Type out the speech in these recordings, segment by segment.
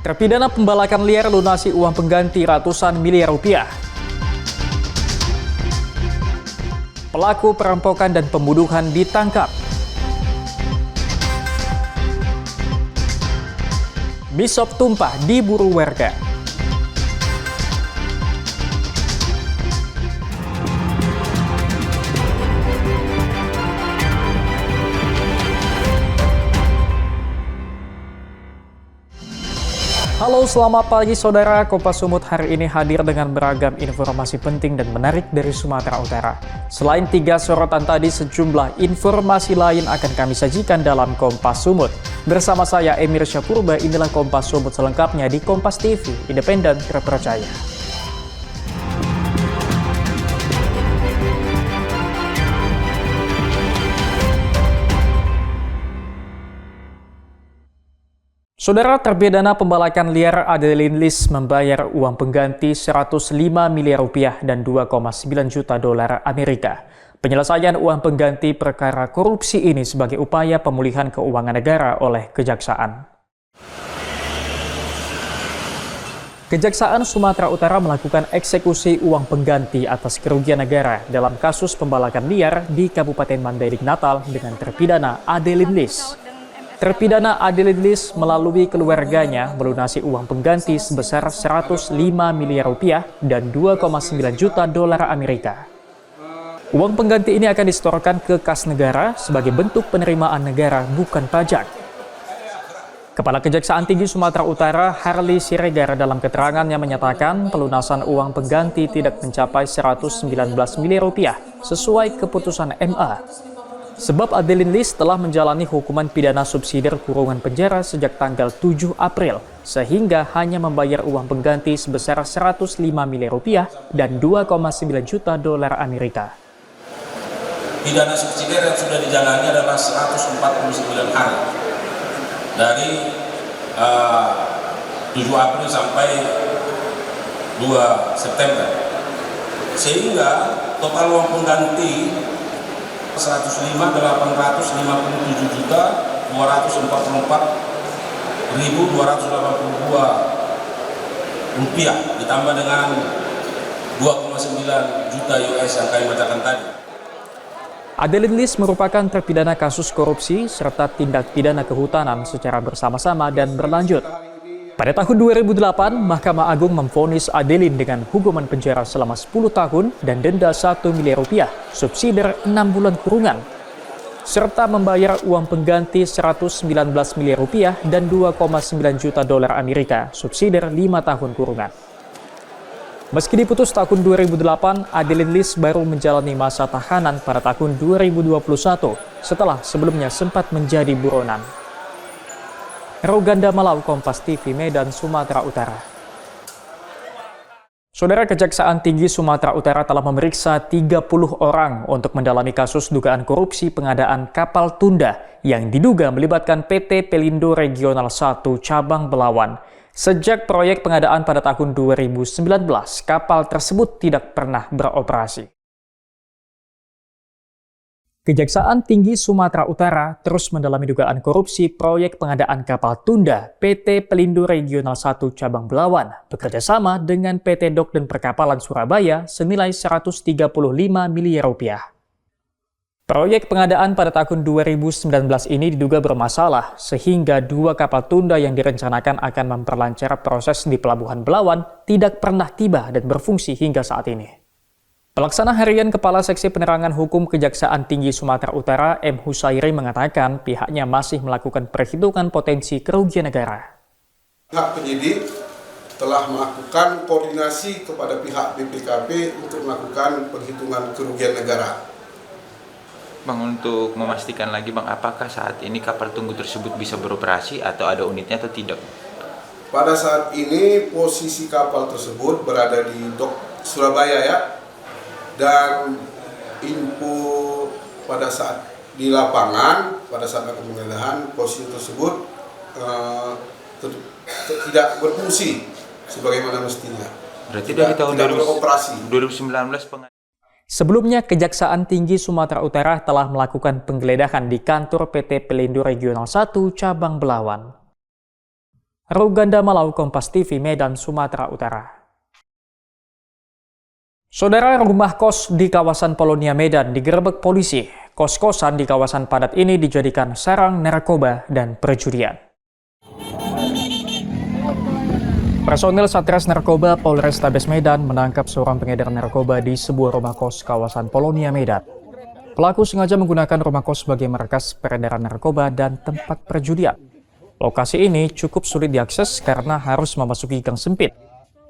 Terpidana pembalakan liar lunasi uang pengganti ratusan miliar rupiah. Pelaku perampokan dan pembunuhan ditangkap. Bishop tumpah diburu warga. Halo, selamat pagi saudara. Kompas Sumut hari ini hadir dengan beragam informasi penting dan menarik dari Sumatera Utara. Selain 3 sorotan tadi, sejumlah informasi lain akan kami sajikan dalam Kompas Sumut. Bersama saya Emir Syapurba, inilah Kompas Sumut selengkapnya di Kompas TV, independen terpercaya. Saudara, terpidana pembalakan liar Adeline Lis membayar uang pengganti 105 miliar rupiah dan 2,9 juta dolar Amerika. Penyelesaian uang pengganti perkara korupsi ini sebagai upaya pemulihan keuangan negara oleh Kejaksaan. Kejaksaan Sumatera Utara melakukan eksekusi uang pengganti atas kerugian negara dalam kasus pembalakan liar di Kabupaten Mandailing Natal dengan terpidana Adeline Lis. Terpidana Adeline Lis melalui keluarganya melunasi uang pengganti sebesar 105 miliar rupiah dan 2,9 juta dolar Amerika. Uang pengganti ini akan disetorkan ke kas negara sebagai bentuk penerimaan negara bukan pajak. Kepala Kejaksaan Tinggi Sumatera Utara Harli Siregar dalam keterangannya menyatakan pelunasan uang pengganti tidak mencapai 119 miliar rupiah sesuai keputusan MA. Sebab Adeline Lis telah menjalani hukuman pidana subsidiar kurungan penjara sejak tanggal 7 April, sehingga hanya membayar uang pengganti sebesar 105 miliar rupiah dan 2,9 juta dolar Amerika. Pidana subsidiar yang sudah dijalani adalah 149 hari dari 7 April sampai 2 September, sehingga total uang pengganti 105.857.244.282 rupiah ditambah dengan 2,9 juta US yang kami bacakan tadi. Adeline Lis merupakan terpidana kasus korupsi serta tindak pidana kehutanan secara bersama-sama dan berlanjut. Pada tahun 2008, Mahkamah Agung memvonis Adeline dengan hukuman penjara selama 10 tahun dan denda 1 miliar rupiah, subsidiar 6 bulan kurungan, serta membayar uang pengganti 119 miliar rupiah dan 2,9 juta dolar Amerika, subsidiar 5 tahun kurungan. Meski diputus tahun 2008, Adeline Lis baru menjalani masa tahanan pada tahun 2021 setelah sebelumnya sempat menjadi buronan. Roganda Malau, Kompas TV, Medan, Sumatera Utara. Saudara, Kejaksaan Tinggi Sumatera Utara telah memeriksa 30 orang untuk mendalami kasus dugaan korupsi pengadaan kapal tunda yang diduga melibatkan PT Pelindo Regional 1 Cabang Belawan. Sejak proyek pengadaan pada tahun 2019, kapal tersebut tidak pernah beroperasi. Kejaksaan Tinggi Sumatera Utara terus mendalami dugaan korupsi proyek pengadaan kapal tunda PT Pelindo Regional 1 Cabang Belawan bekerjasama dengan PT Dok dan Perkapalan Surabaya senilai 135 miliar rupiah. Proyek pengadaan pada tahun 2019 ini diduga bermasalah sehingga 2 kapal tunda yang direncanakan akan memperlancar proses di Pelabuhan Belawan tidak pernah tiba dan berfungsi hingga saat ini. Pelaksana Harian Kepala Seksi Penerangan Hukum Kejaksaan Tinggi Sumatera Utara M. Husairi mengatakan pihaknya masih melakukan perhitungan potensi kerugian negara. Pihak penyidik telah melakukan koordinasi kepada pihak BPKP untuk melakukan perhitungan kerugian negara. Bang, untuk memastikan lagi Bang, apakah saat ini kapal tunggu tersebut bisa beroperasi atau ada unitnya atau tidak? Pada saat ini posisi kapal tersebut berada di Dok Surabaya ya. Dan info pada saat di lapangan, pada saat penggeledahan, posisi tersebut tidak berfungsi sebagaimana mestinya. Berarti dari tahun 2019 Sebelumnya, Kejaksaan Tinggi Sumatera Utara telah melakukan penggeledahan di kantor PT Pelindo Regional 1 Cabang Belawan. Ruganda Malau, Kompas TV, Medan, Sumatera Utara. Saudara, rumah kos di kawasan Polonia, Medan digerebek polisi. Kos-kosan di kawasan padat ini dijadikan sarang narkoba dan perjudian. Personil Satres Narkoba Polrestabes Medan menangkap seorang pengedar narkoba di sebuah rumah kos kawasan Polonia, Medan. Pelaku sengaja menggunakan rumah kos sebagai markas peredaran narkoba dan tempat perjudian. Lokasi ini cukup sulit diakses karena harus memasuki gang sempit.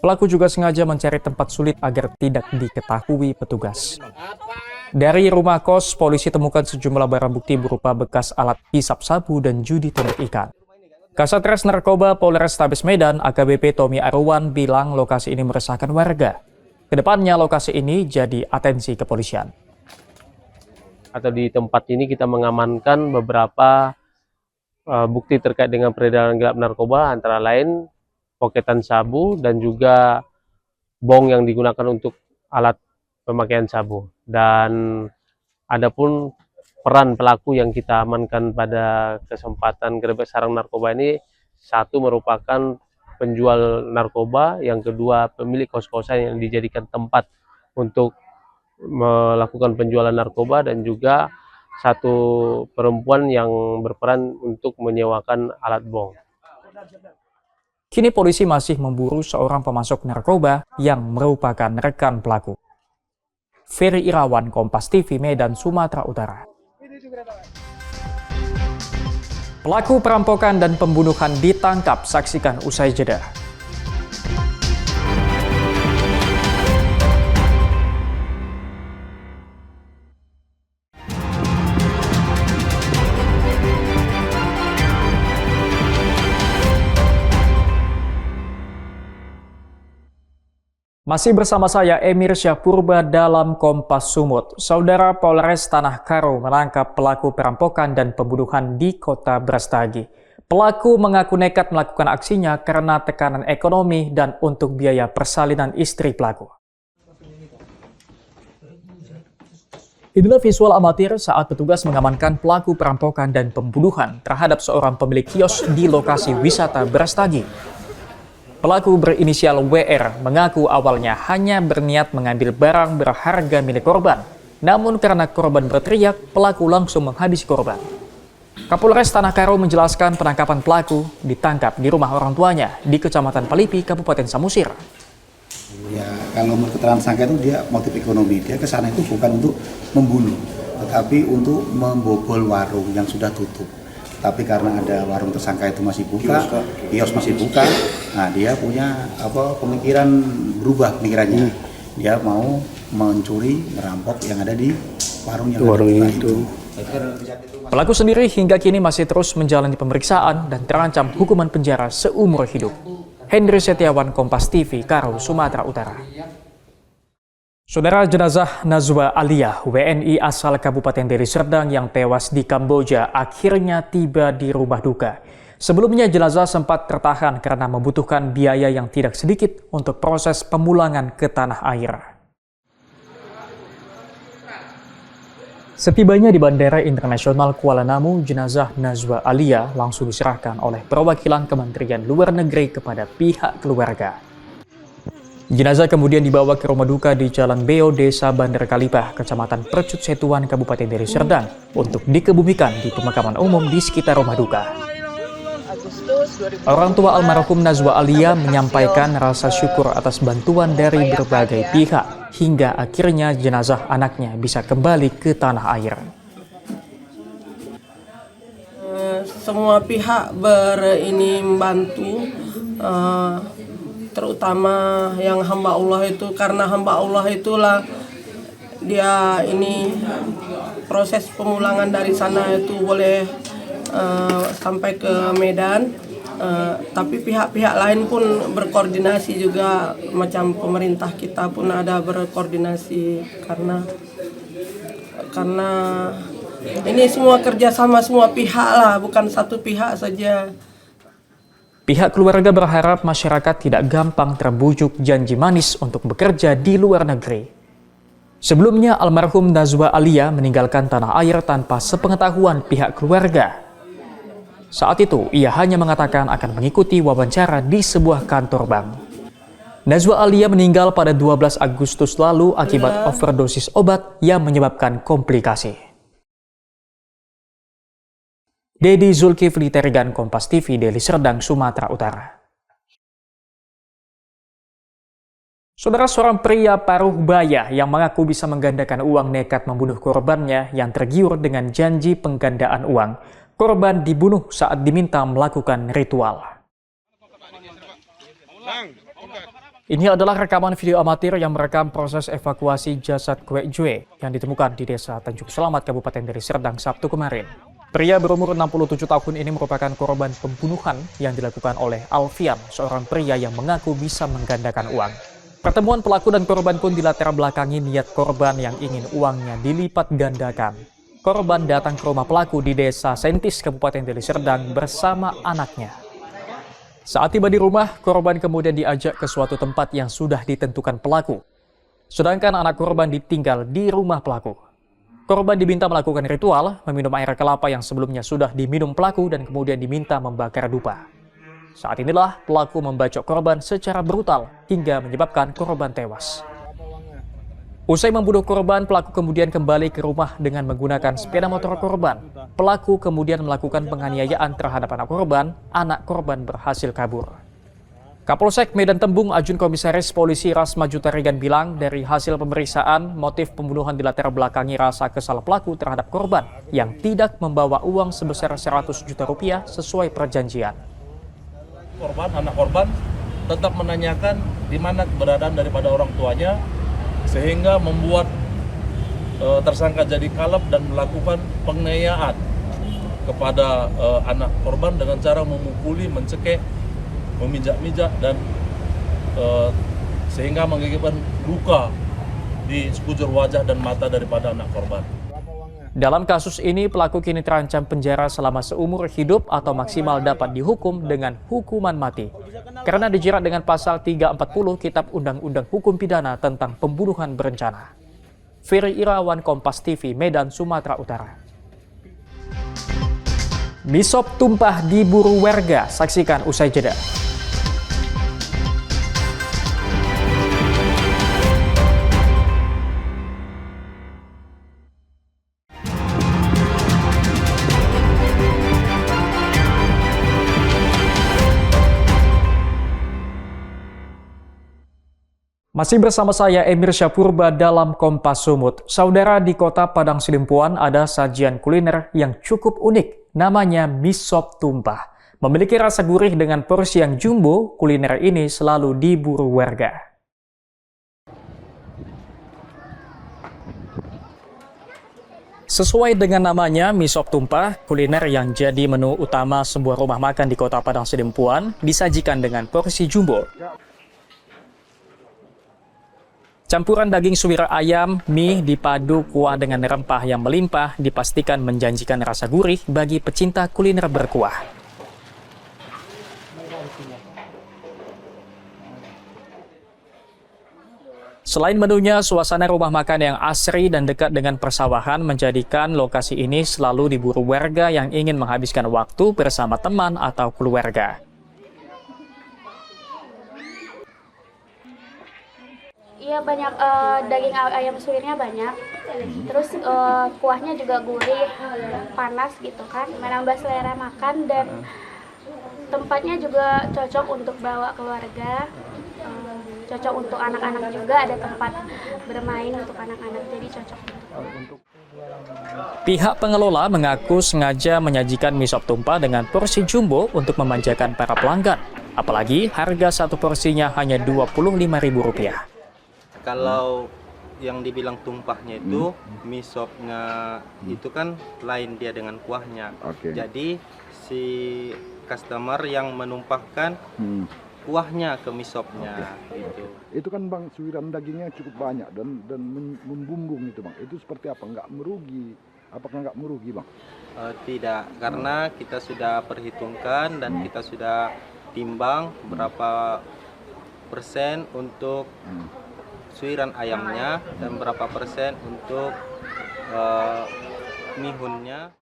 Pelaku juga sengaja mencari tempat sulit agar tidak diketahui petugas. Dari rumah kos, polisi temukan sejumlah barang bukti berupa bekas alat hisap sabu dan judi tembak ikan. Kasatres Narkoba Polrestabes Medan, AKBP Tommy Arwan, bilang lokasi ini meresahkan warga. Kedepannya lokasi ini jadi atensi kepolisian. Atau di tempat ini kita mengamankan beberapa bukti terkait dengan peredaran gelap narkoba, antara lain poketan sabu dan juga bong yang digunakan untuk alat pemakaian sabu. Dan adapun peran pelaku yang kita amankan pada kesempatan gerebek sarang narkoba ini, satu merupakan penjual narkoba, yang kedua pemilik kos-kosan yang dijadikan tempat untuk melakukan penjualan narkoba, dan juga satu perempuan yang berperan untuk menyewakan alat bong. Kini polisi masih memburu seorang pemasok narkoba yang merupakan rekan pelaku. Ferry Irawan, Kompas TV, Medan, Sumatera Utara. Pelaku perampokan dan pembunuhan ditangkap, saksikan usai jeda. Masih bersama saya, Emir Syahpurba, dalam Kompas Sumut. Saudara, Polres Tanah Karo menangkap pelaku perampokan dan pembunuhan di kota Brastagi. Pelaku mengaku nekat melakukan aksinya karena tekanan ekonomi dan untuk biaya persalinan istri pelaku. Inilah visual amatir saat petugas mengamankan pelaku perampokan dan pembunuhan terhadap seorang pemilik kios di lokasi wisata Brastagi. Pelaku berinisial WR mengaku awalnya hanya berniat mengambil barang berharga milik korban. Namun karena korban berteriak, pelaku langsung menghabisi korban. Kapolres Tanah Karo menjelaskan penangkapan pelaku ditangkap di rumah orang tuanya di Kecamatan Palipi, Kabupaten Samosir. Ya, kalau menurut keterangan tersangka itu dia motif ekonomi. Dia ke sana itu bukan untuk membunuh, tetapi untuk membobol warung yang sudah tutup. Tapi karena ada warung tersangka itu masih buka, kios masih buka, nah dia punya pemikiran, berubah pemikirannya. Dia mau mencuri, merampok yang ada di warung yang ada itu. Pelaku sendiri hingga kini masih terus menjalani pemeriksaan dan terancam hukuman penjara seumur hidup. Hendri Setiawan, Kompas TV, Karo, Sumatera Utara. Saudara, jenazah Nazwa Alia, WNI asal Kabupaten Deli Serdang yang tewas di Kamboja, akhirnya tiba di rumah duka. Sebelumnya jenazah sempat tertahan karena membutuhkan biaya yang tidak sedikit untuk proses pemulangan ke tanah air. Setibanya di Bandara Internasional Kuala Namu, jenazah Nazwa Alia langsung diserahkan oleh perwakilan Kementerian Luar Negeri kepada pihak keluarga. Jenazah kemudian dibawa ke rumah duka di Jalan Beo, Desa Bandar Kalipah, Kecamatan Percut Setuan, Kabupaten Deli Serdang, untuk dikebumikan di pemakaman umum di sekitar rumah duka. Orang tua almarhum Nazwa Alia menyampaikan rasa syukur atas bantuan dari berbagai pihak, hingga akhirnya jenazah anaknya bisa kembali ke tanah air. Semua pihak membantu, terutama yang hamba Allah itu, karena hamba Allah itulah dia ini proses pemulangan dari sana itu boleh sampai ke Medan, tapi pihak-pihak lain pun berkoordinasi juga, macam pemerintah kita pun ada berkoordinasi, karena ini semua kerjasama semua pihak lah, bukan satu pihak saja. Pihak keluarga berharap masyarakat tidak gampang terbujuk janji manis untuk bekerja di luar negeri. Sebelumnya, almarhum Nazwa Alia meninggalkan tanah air tanpa sepengetahuan pihak keluarga. Saat itu, ia hanya mengatakan akan mengikuti wawancara di sebuah kantor bank. Najwa Alia meninggal pada 12 Agustus lalu akibat overdosis obat yang menyebabkan komplikasi. Dedi Zulkifli Terigan, Kompas TV, Deli Serdang, Sumatera Utara. Saudara, seorang pria paruh baya yang mengaku bisa menggandakan uang nekat membunuh korbannya yang tergiur dengan janji penggandaan uang. Korban dibunuh saat diminta melakukan ritual. Ini adalah rekaman video amatir yang merekam proses evakuasi jasad Kwe Jue yang ditemukan di Desa Tanjung Selamat, Kabupaten Deli Serdang, Sabtu kemarin. Pria berumur 67 tahun ini merupakan korban pembunuhan yang dilakukan oleh Alfian, seorang pria yang mengaku bisa menggandakan uang. Pertemuan pelaku dan korban pun dilatar belakangi niat korban yang ingin uangnya dilipat gandakan. Korban datang ke rumah pelaku di Desa Sentis, Kabupaten Deli Serdang bersama anaknya. Saat tiba di rumah, korban kemudian diajak ke suatu tempat yang sudah ditentukan pelaku. Sedangkan anak korban ditinggal di rumah pelaku. Korban diminta melakukan ritual, meminum air kelapa yang sebelumnya sudah diminum pelaku dan kemudian diminta membakar dupa. Saat inilah pelaku membacok korban secara brutal hingga menyebabkan korban tewas. Usai membunuh korban, pelaku kemudian kembali ke rumah dengan menggunakan sepeda motor korban. Pelaku kemudian melakukan penganiayaan terhadap anak korban berhasil kabur. Kapolsek Medan Tembung Ajun Komisaris Polisi Rasma Jutarigan bilang dari hasil pemeriksaan, motif pembunuhan dilatar belakangi rasa kesal pelaku terhadap korban yang tidak membawa uang sebesar 100 juta rupiah sesuai perjanjian. Anak korban tetap menanyakan di mana keberadaan daripada orang tuanya, sehingga membuat tersangka jadi kalap dan melakukan penganiayaan kepada anak korban dengan cara memukuli, mencekik, memijak-mijak dan sehingga mengakibatkan luka di sekujur wajah dan mata daripada anak korban. Dalam kasus ini, pelaku kini terancam penjara selama seumur hidup atau maksimal dapat dihukum dengan hukuman mati. Karena dijerat dengan pasal 340 Kitab Undang-Undang Hukum Pidana tentang pembunuhan berencana. Ferry Irawan, Kompas TV, Medan, Sumatera Utara. Misop tumpah diburu warga, saksikan usai jeda. Masih bersama saya Emir Syapurba dalam Kompas Sumut. Saudara, di kota Padang Sidempuan ada sajian kuliner yang cukup unik, namanya misop tumpah. Memiliki rasa gurih dengan porsi yang jumbo, kuliner ini selalu diburu warga. Sesuai dengan namanya, misop tumpah, kuliner yang jadi menu utama sebuah rumah makan di kota Padang Sidempuan, disajikan dengan porsi jumbo. Campuran daging suwir ayam, mie dipadu kuah dengan rempah yang melimpah dipastikan menjanjikan rasa gurih bagi pecinta kuliner berkuah. Selain menunya, suasana rumah makan yang asri dan dekat dengan persawahan menjadikan lokasi ini selalu diburu warga yang ingin menghabiskan waktu bersama teman atau keluarga. Iya, banyak daging ayam suwirnya banyak, terus kuahnya juga gurih, panas gitu kan, menambah selera makan dan tempatnya juga cocok untuk bawa keluarga, cocok untuk anak-anak juga, ada tempat bermain untuk anak-anak, jadi cocok. Pihak pengelola mengaku sengaja menyajikan misop tumpah dengan porsi jumbo untuk memanjakan para pelanggan, apalagi harga satu porsinya hanya Rp25.000. Kalau yang dibilang tumpahnya itu misopnya itu kan lain dia dengan kuahnya. Jadi si customer yang menumpahkan kuahnya ke misopnya. Itu kan Bang, suiran dagingnya cukup banyak dan membumbung itu Bang. Itu seperti apa? Nggak merugi? Apakah nggak merugi Bang? Tidak, karena kita sudah perhitungkan dan kita sudah timbang berapa persen untuk suiran ayamnya dan berapa persen untuk mihunnya.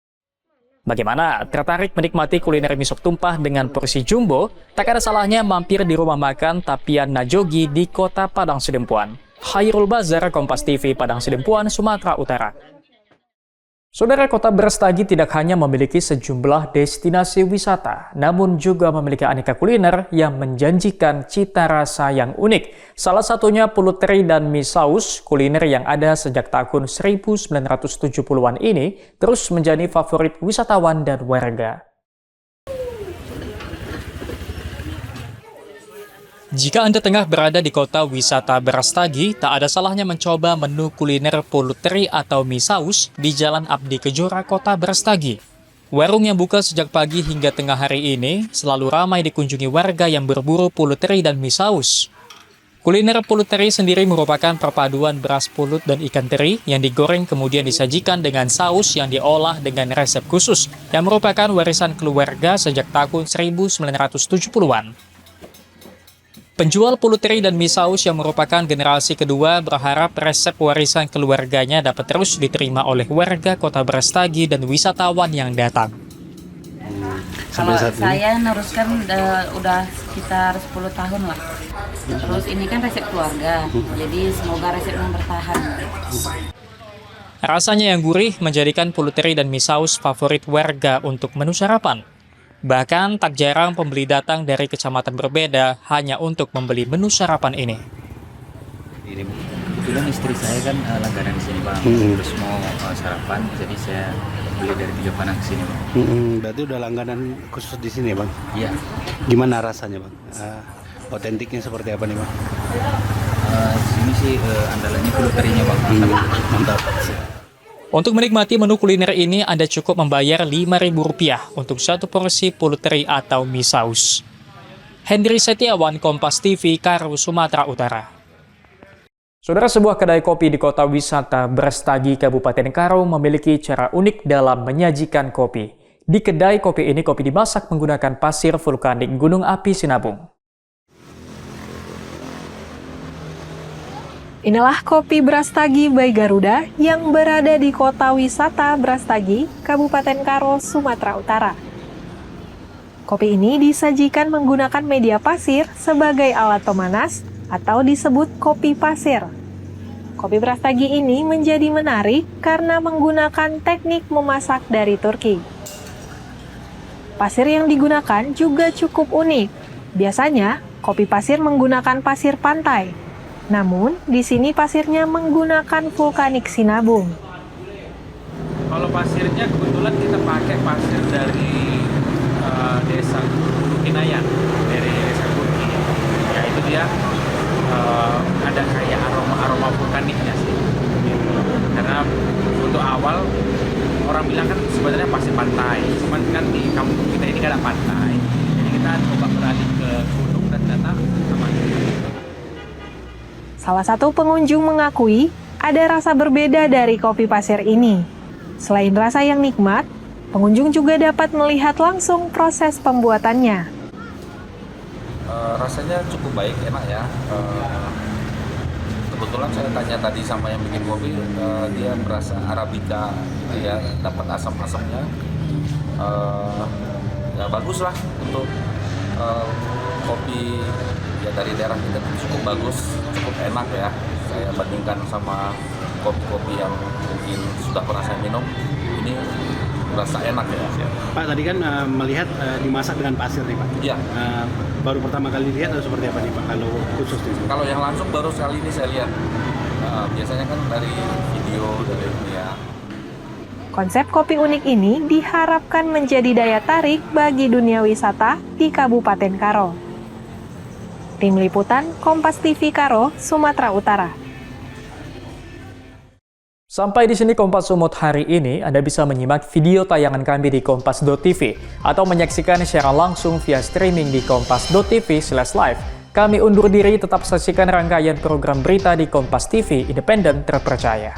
Bagaimana? Tertarik menikmati kuliner mie sop tumpah dengan porsi jumbo? Tak ada salahnya mampir di rumah makan Tapian Najogi di Kota Padang Sidempuan. Hairul Bazar, Kompas TV, Padang Sidempuan, Sumatera Utara. Saudara, Kota Brastagi tidak hanya memiliki sejumlah destinasi wisata, namun juga memiliki aneka kuliner yang menjanjikan cita rasa yang unik. Salah satunya pulut teri dan mie saus, kuliner yang ada sejak tahun 1970-an ini terus menjadi favorit wisatawan dan warga. Jika Anda tengah berada di kota wisata Brastagi, tak ada salahnya mencoba menu kuliner pulut teri atau mie saus di Jalan Abdi Kejora, Kota Brastagi. Warung yang buka sejak pagi hingga tengah hari ini selalu ramai dikunjungi warga yang berburu pulut teri dan mie saus. Kuliner pulut teri sendiri merupakan perpaduan beras pulut dan ikan teri yang digoreng kemudian disajikan dengan saus yang diolah dengan resep khusus yang merupakan warisan keluarga sejak tahun 1970-an. Penjual pulut teri dan mie saus yang merupakan generasi kedua berharap resep warisan keluarganya dapat terus diterima oleh warga Kota Brastagi dan wisatawan yang datang. Kalau saya neruskan udah sekitar 10 tahun lah. Terus ini kan resep keluarga, jadi semoga resepnya bertahan. Rasanya yang gurih menjadikan pulut teri dan mie saus favorit warga untuk menu sarapan. Bahkan tak jarang pembeli datang dari kecamatan berbeda hanya untuk membeli menu sarapan ini. Kebetulan istri saya kan langganan di sini Bang, terus mau sarapan, jadi saya beli dari Tiga Panang ke sini Bang. Berarti udah langganan khusus di sini Bang? Iya. Gimana rasanya Bang? Otentiknya seperti apa nih Bang? Sini sih andalannya pulut terinya Bang. Mantap. Untuk menikmati menu kuliner ini, Anda cukup membayar Rp5.000 untuk satu porsi pulut teri atau mie saus. Hendri Setiawan, Kompas TV, Karo, Sumatera Utara. Saudara, sebuah kedai kopi di kota wisata Brastagi, Kabupaten Karo memiliki cara unik dalam menyajikan kopi. Di kedai kopi ini, kopi dimasak menggunakan pasir vulkanik Gunung Api Sinabung. Inilah kopi Brastagi by Garuda yang berada di kota wisata Brastagi, Kabupaten Karo, Sumatera Utara. Kopi ini disajikan menggunakan media pasir sebagai alat pemanas atau disebut kopi pasir. Kopi Brastagi ini menjadi menarik karena menggunakan teknik memasak dari Turki. Pasir yang digunakan juga cukup unik. Biasanya, kopi pasir menggunakan pasir pantai. Namun, di sini pasirnya menggunakan vulkanik Sinabung. Kalau pasirnya kebetulan kita pakai pasir dari desa Kinayan, dari desa Turki. Ya itu dia ada kayak aroma vulkaniknya sih. Gitu. Karena untuk awal orang bilang kan sebenarnya pasir pantai, cuman kan di kampung kita ini kan ada pantai. Jadi kita coba beralih ke gunung dan ternyata aman. Salah satu pengunjung mengakui ada rasa berbeda dari kopi pasir ini. Selain rasa yang nikmat, pengunjung juga dapat melihat langsung proses pembuatannya. Rasanya cukup baik, enak ya. Kebetulan saya tanya tadi sama yang bikin kopi, dia merasa Arabica, ya dapat asam-asamnya. Ya bagus lah untuk kopi ya dari daerah kita cukup bagus, cukup enak ya. Saya bandingkan sama kopi-kopi yang mungkin sudah pernah saya minum, ini rasa enak ya. Pak, tadi kan melihat dimasak dengan pasir nih Pak. Iya. Baru pertama kali lihat atau seperti apa nih Pak kalau khusus ini? Kalau yang langsung baru sekali ini saya lihat. Biasanya kan dari video, dari ini ya. Konsep kopi unik ini diharapkan menjadi daya tarik bagi dunia wisata di Kabupaten Karo. Tim Liputan, Kompas TV Karo, Sumatera Utara. Sampai di sini Kompas Sumut hari ini. Anda bisa menyimak video tayangan kami di kompas.tv atau menyaksikan siaran langsung via streaming di kompas.tv/live. Kami undur diri, tetap saksikan rangkaian program berita di Kompas TV, independen terpercaya.